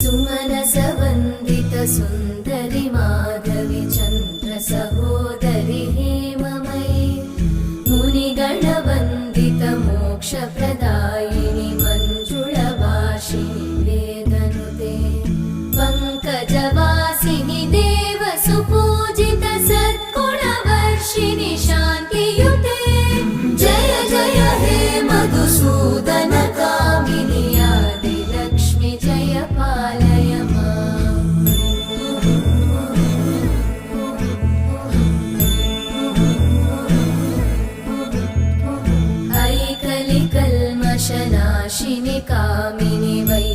सुमनसवन्दित सुन्दरि माधवि चन्द्र सहोदरि हेममयि मुनिगणवन्दित मोक्षप्रदायिनि मञ्जुळभाषिणि वेदनुते पङ्कजवासिनि देवसुपूजित सद्गुणवर्षिणि शान्तियुते जय जय हे मधुसूदन कामिनि आदिलक्ष्मि जय पालय माम्। ऐकलिकल्मषनाशिनि कामिनि वै